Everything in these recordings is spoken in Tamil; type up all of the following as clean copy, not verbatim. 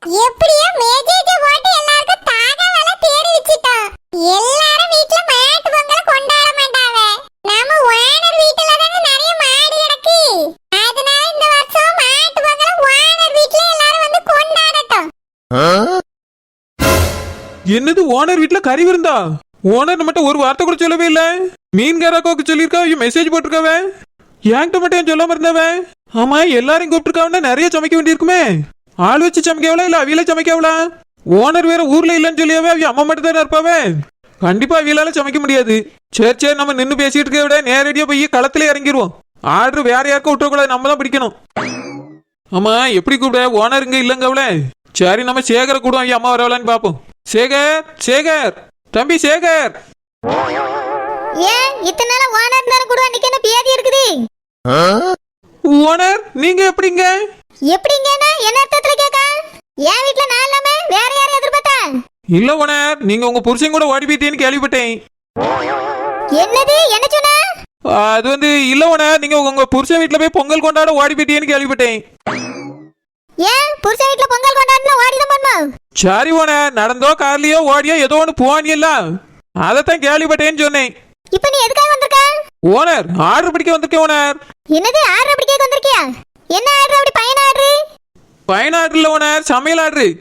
எப்படியோ மேஜேஜ போட்டு எல்லாருக்கும் தகவல தெரிவிச்சிட்டோம். எல்லாரும் வீட்ல மாட்டு பொங்கல கொண்டாட மாட்டாவ. நாம ஓனர் வீட்ல தான நிறைய மாடு கிடக்கு. அதனால இந்த வருஷம் மாட்டு பொங்கல ஓனர் வீட்ல எல்லாரும் வந்து கொண்டாடட்டும். என்னது ஓனர் வீட்ல கறி விருந்தா? ஓனர் மட்டும் ஒரு வார்த்தை கூட சொல்லவே இல்ல. மீன்காரக்கோக்கு சொல்லிருக்கா, மெசேஜ் போட்டிருக்காவ. என்கிட்ட மட்டும் சொல்லாம இருந்தவ. ஆமா, எல்லாரையும் கூப்பிட்டுருக்காவன்னா நிறைய சமைக்க வேண்டியிருக்குமே. ஆள் வச்சு சமைக்கவளா இல்ல அவியல சமைக்கவளா? ஓனர் வேற ஊர்ல இல்லன்னு சொல்லியாவே அவிய அம்மா மட்டும் தானே இருப்பாவே. கண்டிப்பா அவியலால சமைக்க முடியாது. சரி சரி, நம்ம நின்று பேசிட்டு இருக்க விட நேரடியா போய் களத்துல இறங்கிடுவோம். ஆர்டர் வேற யாருக்கும் விட்டுறக்கூடாது, நம்ம தான் பிடிக்கணும். ஆமா, எப்படி கூப்பிட? ஓனர் இங்க இல்லங்க அவள. சரி, நம்ம சேகரை கூட அவிய அம்மா வரவளான்னு பாப்போம். சேகர், சேகர், தம்பி சேகர். ஏன் இத்தனை நாளா ஓனர் நேரம் கூட அன்னைக்கு என்ன பேதி இருக்குது? ஓனர் நீங்க எப்படிங்க? எப்படிங்கன்னா என்ன அர்த்தத்துல கேக்கா? என் வீட்ல நான் இல்லாம வேற யாரை எதிர்பார்த்தா? இல்ல ஓனர், நீங்க உங்க புருஷன் கூட ஓடி போயிட்டேன்னு கேள்விப்பட்டேன். என்னது? என்ன சொன்ன? அது வந்து இல்ல ஓனர், நீங்க உங்க புருஷன் வீட்ல போய் பொங்கல் கொண்டாட ஓடி போயிட்டேன்னு கேள்விப்பட்டேன். ஏன் புருஷன் வீட்ல பொங்கல் கொண்டாடணும் ஓடிதான் பண்ணுமா? சரி ஓனர், நடந்தோ கார்லயோ ஓடியோ ஏதோ ஒன்று போவானியல்ல, அதைத்தான் கேள்விப்பட்டேன்னு சொன்னேன். இப்ப நீ எதுக்காக வந்திருக்க? ஓனர், ஆர்டர் பிடிக்க வந்திருக்கேன் ஓனர். என்னது ஆர்டர் பிடிக்க வந்திருக்கியா? என்ன ஆர்டர்? அப்படி பையன் ஆர்டர்? பையன் ஆர்டர் இல்ல ஓனர், சமையல் ஆர்டர்.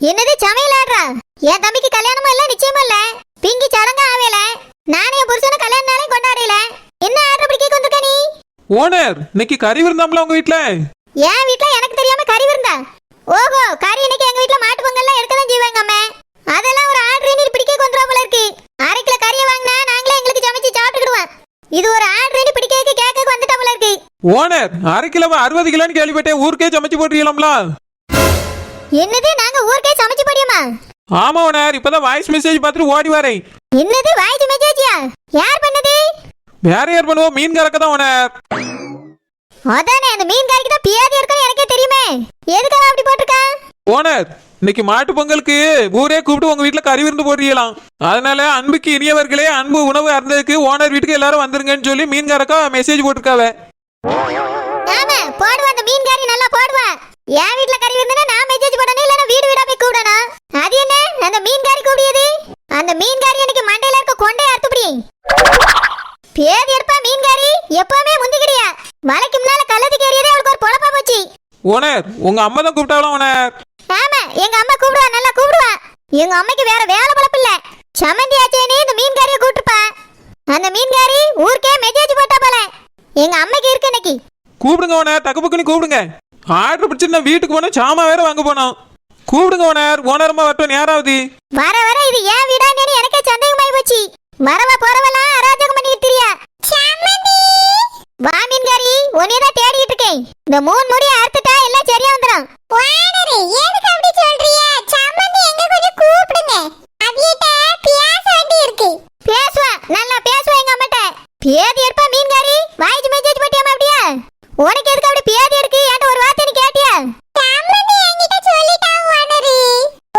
என்னது சமையல் ஆர்டரா? என் தம்பிக்கு கல்யாணமும் இல்ல, நிச்சயமும் இல்ல, பிங்கி சடங்கா ஆவேல, நானே என் புருஷன கல்யாண நாளையும் கொண்டாடல. என்ன ஆர்டர் பிடிக்க வந்திருக்க நீ? ஓனர், இன்னைக்கு கறி விருந்தாம்ல உங்க வீட்ல. என் வீட்ல எனக்கு தெரியாம கறி விருந்தா? ஓஹோ, கறி இன்னைக்கு எங்க வீட்ல மாட்டு பொங்கல்லாம் எடுக்கதான் செய்வாங்க அம்மா. அதெல்லாம் ஒரு ஆர்டர் நீ பிடிக்க கொண்டுவா போல இருக்கு. 1/2 கிலோ கறியை வாங்கினா நாங்களே எங்களுக்கு சமைச்சு சாப்பிட்டுக்கிடுவோம். இது ஒரு ஆர்டர் நீ பிடிக்க கேட்க வந்துட்டா போல இருக்கு. ஓனர், 1/2 கிலோவா 60 கிலோன்னு கேள்விப்பட்டேன். ஊருக்கே சமைச்சு போட்டுறீங்களாம்ல? என்னது நாங்க ஊருக்கே சமைச்சு போடியுமா? ஆமா ஓனர், இப்பதான் வாய்ஸ் மெசேஜ் பார்த்துட்டு ஓடி வரேன். என்னது வாய்ஸ் மெசேஜியா? யார் பண்ணது? வேற யார் பண்ணுவோம்? மீன் கறக்க தான் ஓனர். அதானே, அந்த மீன் கறிக்கு தான் பியாதி இருக்குன்னு எனக்கே தெரியுமே. எதுக்காக அப்படி போட்டிருக்கா? ஓனர், இன்னைக்கு மாட்டு பொங்கலுக்கு ஊரே கூப்பிட்டு உங்க வீட்டுல கறி விருந்து போடுறீங்களாம். அதனால அன்புக்கு இனியவர்களே, அன்பு உணவு அருந்ததுக்கு ஓனர் வீட்டுக்கு எல்லாரும் வந்துருங்கன்னு சொல்லி மீன்காரக்கா மெசேஜ் போட்டிருக்காவ. ஆமா, போடுவா, அந்த மீன் கறி நல்லா போடுவா. என் வீட்ல கறி விருந்துனா நான் மெசேஜ் போடணும், இல்லனா வீடு வீடா போய் கூப்பிடணும். அது என்ன அந்த மீன் கறி கூப்பிடியது? அந்த மீன் கறி எனக்கு மண்டையில இருக்க கொண்டே அறுத்துப்படி. பேதி இருப்பா மீன் கறி, எப்பவுமே முந்திக்கிறியா? மலைக்கு முன்னால கள்ளத்துக்கு ஏறியதே அவளுக்கு ஒரு பொழப்பா போச்சு. ஓனர், உங்க அம்மா தான் கூப்பிட்டாவலாம் ஓனர். ஆமா, எங்க அம்மா கூப்பிடுவா, நல்லா கூப்பிடுவா. எங்க அம்மைக்கு வேற வேலை பொழப்பு இல்ல. சமந்தி ஆச்சேனே இந்த மீன் கறியை கூப்பிட்டுப்பா. அந்த மீன் கறி ஊருக்கே மெசேஜ் போட்டா போல. எங்க அம்மைக்கு இருக்கு இன்னைக்கு. கூப்பிடுங்க ஓனர், தக்கு பக்குன்னு கூப்பிடுங்க. ஆர்டர் பிடிச்சிட்டு நான் வீட்டுக்கு போனோம், சாமா வேற வாங்க போனோம். கூப்பிடுங்க ஓனர், ஓனரமா வரட்டும். நேராவது வர வர இது ஏன் வீடான்னு எனக்கே சந்தேகமாயி போச்சு. வரவா போறவெல்லாம் அராஜகம் பண்ணிட்டு திரியா. வா மீன் கறி, உன்னையதான் தேடிட்டு இருக்கேன். இந்த 3 முடியை அறுத்துட்டா எல்லாம் சரியா வந்துடும். ஓனரே, எதுக்கு அப்படி சொல்றீங்க? சம்மந்தி எங்க கொஞ்சம் கூப்பிடுங்க. அவியட்ட பேச வேண்டி இருக்கு. பேசுவா, நல்லா பேசுவா எங்க அம்மாட்ட. பேதி இருப்பா மீன் கறி, வாய்ஸ் மெசேஜ் போட்டியாமா அப்படியா? உனக்கு எதுக்கு அப்படி பேதி இருக்கு? என்கிட்ட ஒரு வார்த்தை நீ கேட்டியா? சம்மந்தி என்கிட்ட சொல்லிட்டா ஓனரே.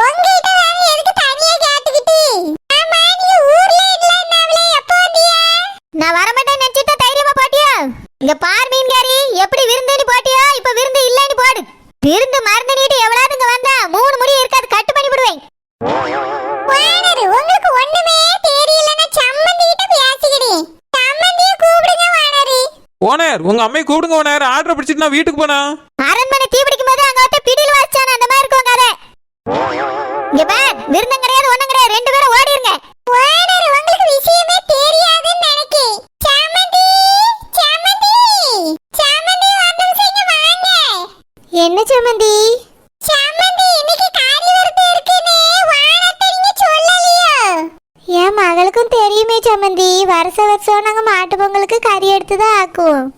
உங்ககிட்ட வேற எதுக்கு தனியா கேட்டுக்கிட்டு? ஆமா, நீங்க ஊர்ல இல்லன்னாவளே, எப்போ வந்தியா? நான் வர மாட்டேன்னு நினைச்சிட்டு தைரியமா போட்டியா? இங்க பார் மீன் கறி, எப்படி விருந்துன்னு போட்டியா, இப்ப விருந்து இல்லன்னு போடு. விருந்து மறந்து நீட்டு எவ்வளவு இங்க வந்தா 3 முடி இருக்காது, கட்டு பண்ணி விடுவேன். ஓனர், உங்களுக்கு ஒண்ணுமே தெரியலன்னா சம்மந்தி கிட்ட பேசிக்கிறேன். சம்மந்தியை கூப்பிடுங்க ஓனர். ஓனர், உங்க அம்மையை கூப்பிடுங்க ஓனர். ஆர்டர் பிடிச்சிட்டு நான் வீட்டுக்கு போனா. அரண்மனை தீ பிடிக்கும் போது அங்க வந்து பிடியில் வாச்சான அந்த மாதிரி இருக்கும் கதை. இங்க பார், விருந்தம் கிடையாது, ஒண்ணும் கிடையாது, 2 பேரும் ஓடிருங்க. ஓனர், உங்களுக்கு விஷயமே தெரியாதுன்னு நினைக்கிறேன். சம்மந்தி, சம்மந்தி, சம்மந்தி வந்து வாங்க. என்ன சம்மந்தி? சம்மந்தி, இன்னைக்கு காரி விருந்து இருக்குன்னு வானத்தை நீங்க சொல்லலையோ? என் மகளுக்கும் தெரியுமே சம்மந்தி, வருஷம் நாங்க மாட்டு பொங்கலுக்கு கறி எடுத்துதான் ஆக்குவோம்.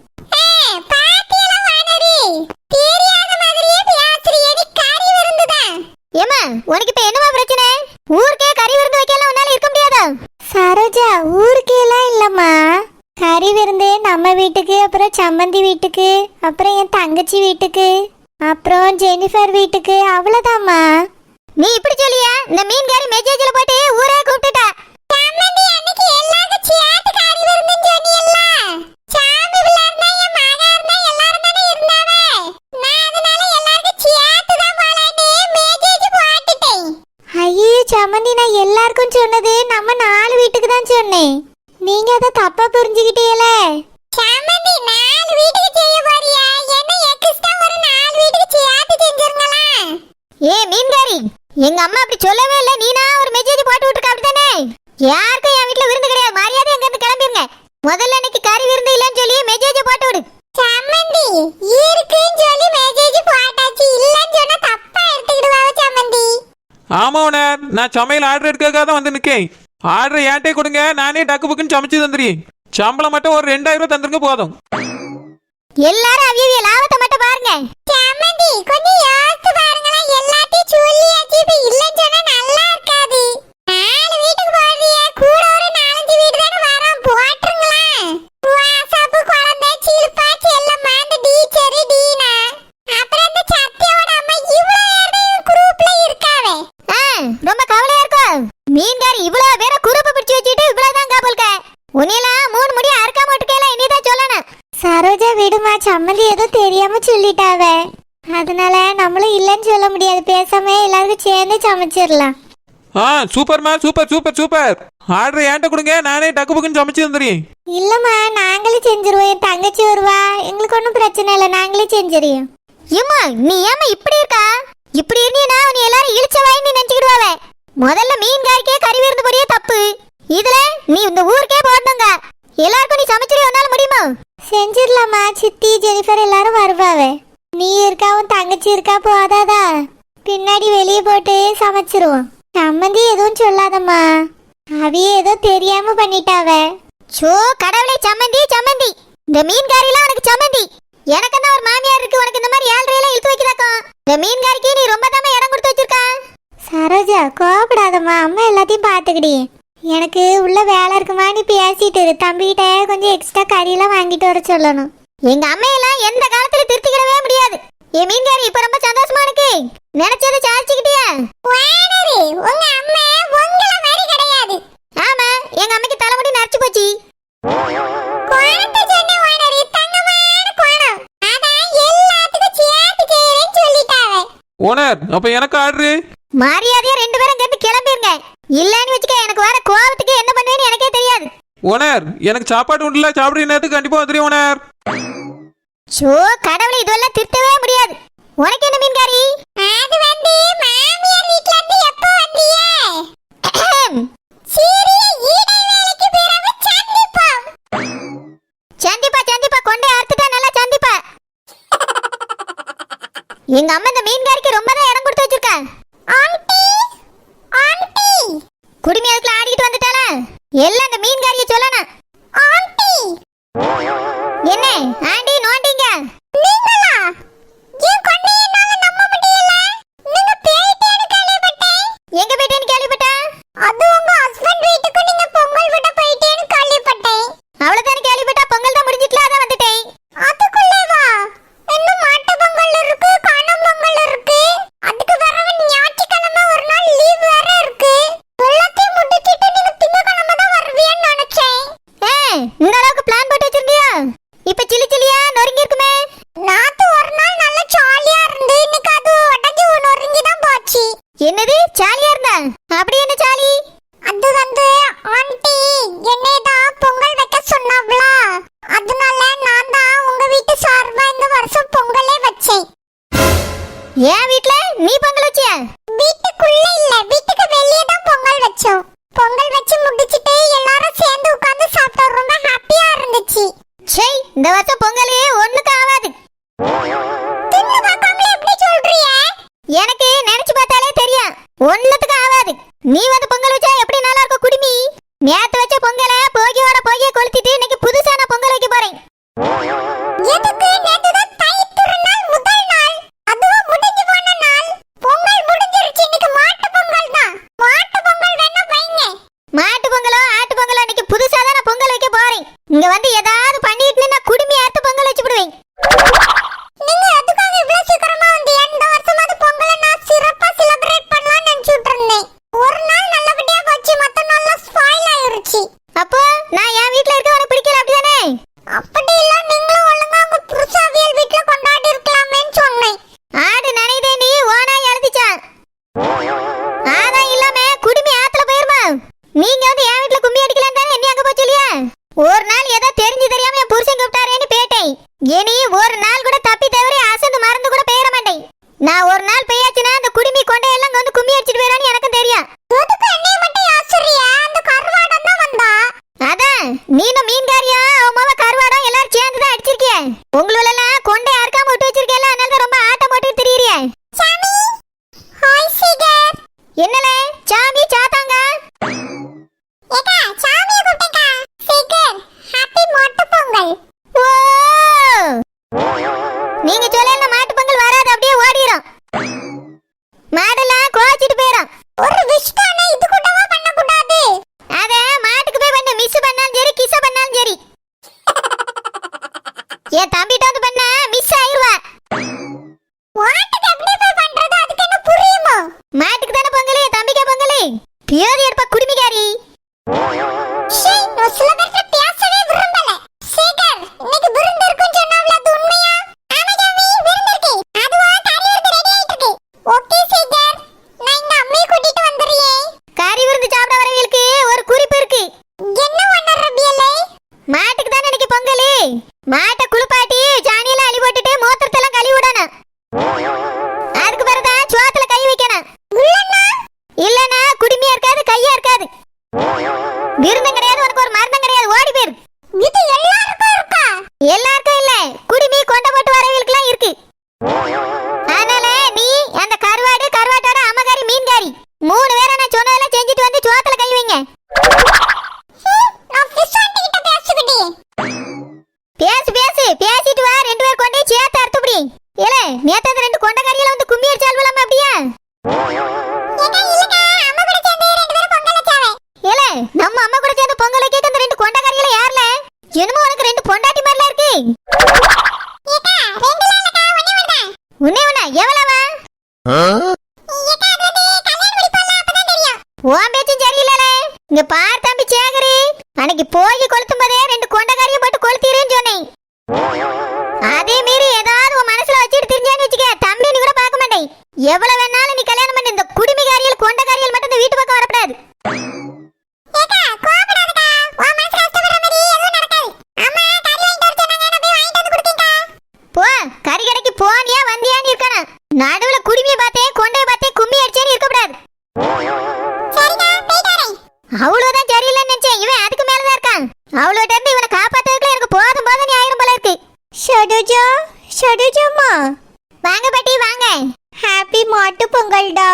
ஏமா, உனக்கு இப்ப என்னமா பிரச்சனை? ஊருக்கே கறி விருந்து வைக்கலாம் உன்னால இருக்க முடியாதா? சரோஜா, ஊருக்கே எல்லாம் இல்லம்மா. கறி விருந்து நம்ம வீட்டுக்கு, அப்புறம் சம்மந்தி வீட்டுக்கு, அப்புறம் என் தங்கச்சி வீட்டுக்கு, அப்புறம் ஜெனிஃபர் வீட்டுக்கு, அவ்வளவுதாம்மா. நீ இப்படி சொல்லியா? இந்த மீன் கறி மெசேஜ்ல போட்டு ஊரே கூப்பிட்டுட்டா. சம்மந்தி அன்னைக்கு எல்லாருக்கும் சேர்த்து கறி விருந்துன்னு சொன்னியல்ல? சாமி பிள்ளைனா என் மகா இருந்தா எல்லாரும் தானே இருந்தாவே. நான் அதனால எல்லாருக்கும் சேர்த்து தான் போலான்னு எல்லாருக்கும் சொன்னது நம்ம 4 வீட்டுக்கு தான் சொன்னேன். நீங்க அத தப்பா புரிஞ்சுக்கிட்டீங்களே. சாமந்தி 4 வீட்டுக்கு செய்ய போறியா? என்ன எக்ஸ்ட்ரா ஒரு 4 வீட்டுக்கு சேர்த்து செஞ்சிருங்களா? மீன்காரி, எங்க அம்மா அப்படி சொல்லவே இல்ல. நீனா ஒரு மெசேஜ் போட்டு விட்டுருக்க அப்படிதானே? யாருக்கும் என் வீட்ல விருந்து கிடையாது. மரியாதை எங்க இருந்து கிளம்பிருங்க. முதல்ல இன்னைக்கு கறி விருந்து இல்லன்னு சொல்லி மெசேஜ் போட்டு விடு. சாமந்தி இருக்குன்னு சொல்லி மெசேஜ் போட்டாச்சு. இல்லன்னு சொன்னா தப்பா எடுத்துக்கிடுவாங்க சாமந்தி. ஆமா ஓனர், நான் சமையல் ஆர்டர் எடுக்கிறதுக்காக தான் வந்து நிக்கேன். ஆர்டர் ஏன்ட்டே கொடுங்க, நானே டக்கு புக்குன்னு சமைச்சு தந்துடுறேன். சம்பளம் மட்டும் ஒரு 2000 தந்துருங்க போதும். எல்லாரும் அவியவிய லாபத்தை மட்டும் பாருங்க. சாமந்தி கொஞ்சம் யோசிச்சு பாருங்களா. எல்லாத்தையும் சொல்லியாச்சு. இப்ப இல்லன்னு சொன்னா நல்லா இருக்காது. 4 வீட்டுக்கு போறியே, கூட ஒரு 4-5 வீடு தானே வரோம். போட்டுருங்களா? வாசாப்பு குழந்தை சில்பா செல்லம்மா அந்த டீச்சர் டீனா அப்புறம் இந்த சத்யாவோட அம்மா இவ்வளவு குரூப்ல இருக்காவே. ரொம்ப கவலையா இருக்கும். மீன்காரி இவ்வளவு பேரை குரூப் பிடிச்சு வச்சிட்டு இவ்வளவுதான் காப்பல்க. உன்னையெல்லாம் 3 முடி அறுக்காம விட்டுக்கல. இனிதான் சொல்லணும். சரோஜா விடுமா, சம்மந்தி ஏதோ தெரியாம சொல்லிட்டாவ. அதனால நம்மளும் இல்லன்னு சொல்ல முடியாது. பேசாம எல்லாருக்கும் சேர்ந்து சமைச்சிடலாம். சூப்பர்மா, சூப்பர் சூப்பர் சூப்பர். ஆர்டர் ஏன்ட்ட கொடுங்க, நானே டக்கு புக்குன்னு சமைச்சு தந்துடுறேன். இல்லம்மா, நாங்களே செஞ்சிருவோம். என் தங்கச்சி வருவா. எங்களுக்கு ஒன்றும் பிரச்சனை இல்லை. நாங்களே செஞ்சிருவோம். ஏம்மா நீ ஏமா இப்படி இருக்கா? இப்படி இருந்தீனா நீ எல்லாரும் இழிச்ச வாயின்னு நினைச்சுக்கிடுவாவே. முதல்ல மீன்காரிக்கே கறி விருந்து பொரிய தப்பு. இதுல நீ இந்த ஊருக்கே போடணுங்க. எல்லாருக்கும் நீ சமைச்சிரு. உன்னால முடியுமா? செஞ்சிடலாமா. சித்தி ஜெனிஃபர் எல்லாரும் வருவாவே. நீ இருக்கா, உன் தங்கச்சி இருக்கா, போதாதா? பின்னாடி வெளியே போட்டு சமைச்சிருவோம். சம்மந்தி எதுவும் சொல்லாதம்மா. அவிய ஏதோ தெரியாம பண்ணிட்டாவ. சோ கடவுளே, சம்மந்தி சம்மந்தி. இந்த மீன்காரிலாம் உனக்கு சம்மந்தி. எனக்கு தான் ஒரு மாமியார் இருக்கு. உனக்கு இந்த மாதிரி 7 ரூபாயில இழுத்து வைக்கிறாக்கும். இந்த மீன்காரிக்கு நீ ரொம்ப தாம இடம் கொடுத்து வச்சிருக்கா. சரோஜா கோபப்படாதம்மா. அம்மா எல்லாத்தையும் பாத்துக்கிடி. எனக்கு உள்ள வேலை இருக்குமா, நீ பேசிட்டு இரு. தம்பிகிட்ட கொஞ்சம் எக்ஸ்ட்ரா கறியெல்லாம் வாங்கிட்டு வர சொல்லணும். எங்க அம்மையெல்லாம் எந்த காலத்துல திருத்திக்கிடவே முடியாது. என் மீன்காரி இப்ப ரொம்ப சந்தோஷமா இருக்கு. நினைச்சதை சாதிச்சுக்கிட்டியா? உங்க அம்மா உங்கள மாதிரி கிடையாது. ஆமா, எங்க அம்மைக்கு தலைமுடி நரைச்சு போச்சு. கோணத்தை சொன்ன ஓனரி தங்கமான கோணம். அதான் எல்லாத்துக்கும் சேர்த்து செய்யறேன்னு சொல்லிட்டாவே. ஓனர், அப்ப எனக்கு ஆர்டரு. மரியாதையா 2 பேரும் இங்க கிளம்பிருங்க. இல்லன்னு வச்சுக்க, எனக்கு வர கோவத்துக்கு என்ன பண்ணுவேன்னு எனக்கே தெரியாது. ஓனர், எனக்கு சாப்பாடு உண்டுல, சாப்பிடுற நேரத்துக்கு கண்டிப்பா வந்துடுறேன் ஓனர். சோ கடவுளே, இதெல்லாம் திருத்தவே முடியாது. உனக்கு என்ன மீன்காரி? அது வந்து மாமியார் வீட்ல இருந்து எப்போ வந்தீங்க? சீரிய இடைவேளைக்கு பிறகு சந்திப்போம். சந்திப்பா சந்திப்பா கொண்டே அறுத்துட்டா நல்லா சந்திப்பா. எங்க அம்மா இந்த மீன்காரிக்கு ரொம்ப தான் இடம் கொடுத்து வச்சிருக்கா. ஆண்டி ஆண்டி குடுமி அதுக்குள்ள ஆடிட்டு வந்துட்டால. எல்லாம் இந்த மீன்காரியை சொல்லணும். ஆண்டி என்ன ஆண்டி நோண்டிங்க? நீங்களா? ஏன் கொன்னே என்னால நம்ப முடியல. நீங்க பேய்ட்டேன்னு கேள்விப்பட்டேன். எங்க பேய்ட்டேன்னு கேள்விப்பட்டேன்? அது உங்க ஹஸ்பண்ட் வீட்டுக்கு நீங்க பொங்கல் விட போயிட்டேன்னு கேள்விப்பட்டேன். அவ்வளவுதான் கேள்விப்பட்டா. பொங்கல் தான் முடிஞ்சிட்டல, அதான் வந்துட்டேன். அதுக்குள்ளே வா. இன்னும் மாட்டு பொங்கல் இருக்கு, காணும் பொங்கல் இருக்கு. அதுக்கு வேற ஞாயிற்றுக்கிழமை ஒரு நாள் லீவ் வேற இருக்கு. எல்லாத்தையும் முடிச்சிட்டு நீங்க திங்கக்கிழமை தான் வருவீன்னு நினைச்சேன். இந்த அளவுக்கு பிளான் போட்டு வச்சிருந்தியா? இப்ப சிலி சிலியா நொறுங்கி இருக்குமே. நாத்து ஒரு நாள் நல்ல ஜாலியா இருந்து இன்னைக்கு அது உடஞ்சு நொறுங்கி தான் போச்சு. என்னது ஜாலியா இருந்தா? அப்படி என்ன ஜாலி? அது வந்து ஆண்டி என்னைதான் பொங்கல் வைக்க சொன்னாவ்ல. அதனால நான் தான் உங்க வீட்டு சார்பா இந்த வருஷம் பொங்கலே வச்சேன். ஏன் வீட்ல நீ பொங்கல் வச்சியா? வீட்டுக்குள்ள இல்ல, வீட்டுக்கு வெளியே தான் பொங்கல் வச்சோம். பொங்கல் வச்சு முடிச்சிட்டு எல்லாரும் சேர்ந்து உட்கார்ந்து சாப்பிட்டோம். ரொம்ப ஹாப்பியா இருந்துச்சு. சே, இந்த வருஷம் பொங்கலே ஒண்ணுக்கு ஆகாது. தின்னு பார்க்காமலே எப்படி சொல்றியே? எனக்கு நினைச்சு பார்த்தாலே தெரியும் ஒண்ணுத்துக்கு ஆகாது. நீ வந்து பொங்கல் வச்சா எப்படி நல்லா இருக்கும் குடுமி? நேத்து வச்ச பொங்கலை போகியோட போகிய கொளுத்திட்டு இன்னைக்கு புதுசா நான் பொங்கல் வைக்க போறேன். எதுக்கு? நேத்து தான் தை திருநாள் முதல் நாள். அதுவும் முடிஞ்சு போன நாள். பொங்கல் முடிஞ்சிருச்சு. இன்னைக்கு மாட்டு பொங்கல் தான். மாட்டு பொங்கல் வேணா வைங்க. மாட்டு பொங்கலோ ஆட்டு பொங்கலோ இன்னைக்கு புதுசா தான் நான் பொங்கல் வைக்க போறேன். இங்க வந்து ஏதாவது பண்ணிட்டு நான் குடுமி அறுத்து பொங்கல் வச்சு விடுவேன். நீங்க எதுக்காக இவ்வளவு சீக்கிரமா வந்து இந்த வருஷமாவது பொங்கலை நான் சிறப்பா செலிப்ரேட் பண்ணலாம்னு நினைச்சிட்டு இருந்தேன். ஒரு நாள் நல்லபடியா உன் பேச்சும் சரியில்லை. இங்க பார் தம்பி சேகரு, அன்னைக்கு போய் கொளுத்தும் போதே 2 கொண்டக்காரியும் போட்டு கொளுத்திடுன்னு சொன்னேன். அதே மீறி ஏதாவது உன் மனசுல வச்சுட்டு திரிஞ்சான்னு வச்சுக்க, தம்பி நீ கூட பார்க்க மாட்டேன். எவ்வளவு வேணாலும் நீ கல்யாணம் பண்ணி இந்த குடிமிகாரிகள் கொண்டக்காரிகள் மட்டும் இந்த வீட்டு பக்கம் வரப்படாது. போ, கறி கடைக்கு போனியா வந்தியான்னு இருக்கணும். நடுவுல குடிமியை பார்த்தே கொண்டைய பார்த்தே கும்மி அடிச்சேன்னு இருக்கக்கூடாது. அவ்வளவுதான் சரியில்லைன்னு நினைச்சேன். இவன் அதுக்கு மேலதான் இருக்கான். அவ்வளோட்ட இருந்து இவனை காப்பாத்துறதுக்குள்ள எனக்கு போதும் போதும் நீ ஆயிரம் போல இருக்கு. ஷடுஜம்மா வாங்க பாட்டி வாங்க. ஹாப்பி மாட்டு பொங்கல்டா.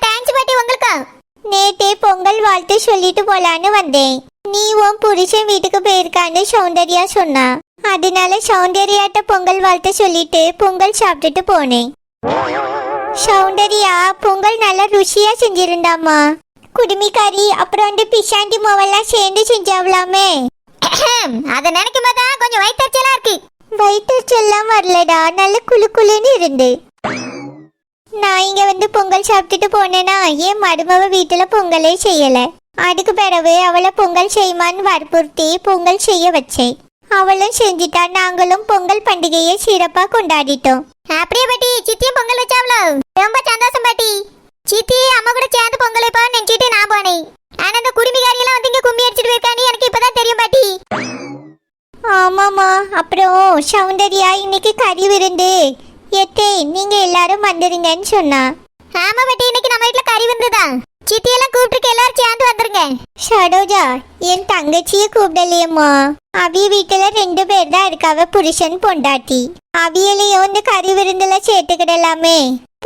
தேங்க்ஸ் பாட்டி உங்களுக்கு. நேத்தே பொங்கல் வாழ்த்து சொல்லிட்டு போலான்னு வந்தேன். நீ உன் புருஷன் வீட்டுக்கு போயிருக்கான்னு சௌந்தர்யா சொன்னா. அதனால சௌந்தர்யாட்ட பொங்கல் வாழ்த்து சொல்லிட்டு பொங்கல் சாப்பிட்டுட்டு போனேன். சௌந்தர்யா பொங்கல் நல்லா ருசியா செஞ்சிருந்தாமா. குடுமி கறி அப்புறம் வந்து பிஷாண்டி மாவெல்லாம் சேர்ந்து செஞ்சாவலாமே. அதை நினைக்கும் போதுதான் கொஞ்சம் வயிற்றுச்சலா இருக்கு. வயிற்றுச்செல்லாம் வரலடா, நல்ல குளு குளுன்னு இருந்து. நான் இங்க வந்து பொங்கல் சாப்பிட்டுட்டு போனேனா என் மருமவ வீட்டுல பொங்கலே செய்யல. அதுக்கு பிறகு அவளை பொங்கல் செய்யுமான்னு வற்புறுத்தி பொங்கல் செய்ய வச்சேன். அவளும் செஞ்சிட்டா. நாங்களும் பொங்கல் பண்டிகையை சிறப்பா கொண்டாடிட்டோம். அப்படியே பாட்டி சித்தியும் பொங்கல் வச்சாவளோ? ரொம்ப சந்தோஷம் பாட்டி. சித்தி அம்மா கூட சேர்ந்து பொங்கல் வைப்பான்னு நினைச்சிட்டு நான் போனேன். ஆனா இந்த குடிமிகாரியெல்லாம் வந்து இங்க கும்மி அடிச்சிட்டு போயிருக்கான்னு எனக்கு இப்பதான் தெரியும் பாட்டி. ஆமாமா. அப்புறம் சௌந்தர்யா இன்னைக்கு கறி விருந்து எத்தே நீங்க எல்லாரும் வந்துருங்கன்னு சொன்னா. ஆமா பாட்டி, இன்னைக்கு நம்ம வீட்டுல கறி விருந்துதான். சித்தியெல்லாம் கூப்பிட்டு எல்லாரும் சேர்ந்து வந்துருங்க. ஷடோஜா, என் தங்கச்சியை கூப்பிடலையம்மா. அவிய வீட்டுல 2 பேர் தான் இருக்காவ, புருஷன் பொண்டாட்டி. அவியலையும் இந்த கறி விருந்துல சேர்த்துக்கிடலாமே.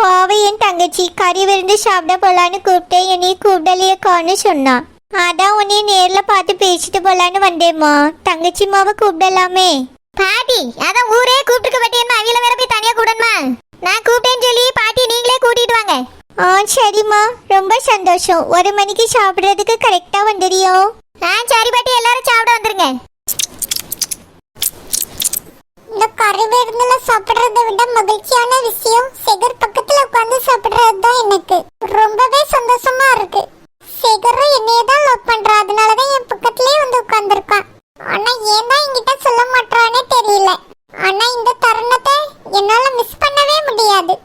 பாவ என் தங்கச்சி கறி விருந்து சாப்பிட போலான்னு கூப்பிட்டு என்னைய கூப்பிடலையக்கான்னு சொன்னா. அதான் உன்னைய நேர்ல பார்த்து பேசிட்டு போலான்னு வந்தேம்மா. தங்கச்சி மாவை கூப்பிடலாமே. பாட்டி அதான் ஊரே கூப்பிட்டு பாட்டி, என்ன அவியில வேற போய் தனியா கூடணுமா? நான் கூப்பிட்டேன்னு சொல்லி பாட்டி நீங்களே கூட்டிட்டு வாங்க. சரிம்மா, ரொம்ப சந்தோஷம். 1 மணிக்கு சாப்பிடுறதுக்கு கரெக்டா வந்துடுறியும். சரி பாட்டி, எல்லாரும் சாப்பிட வந்துருங்க. இந்த கறி விருந்துல சாப்பிடுறதை விட மகிழ்ச்சியான விஷயம் சேகர் பக்கத்துல உட்கார்ந்து சாப்பிடுறது தான் எனக்கு ரொம்பவே சந்தோஷமா இருக்கு. சேகரும் என்னையே தான் லவ் பண்றா, அதனாலதான் என் பக்கத்துலயே வந்து உட்கார்ந்துருக்கான். ஆனா ஏன் தான் என்கிட்ட சொல்ல மாட்டானே தெரியல. ஆனா இந்த தருணத்தை என்னால மிஸ் பண்ணவே முடியாது.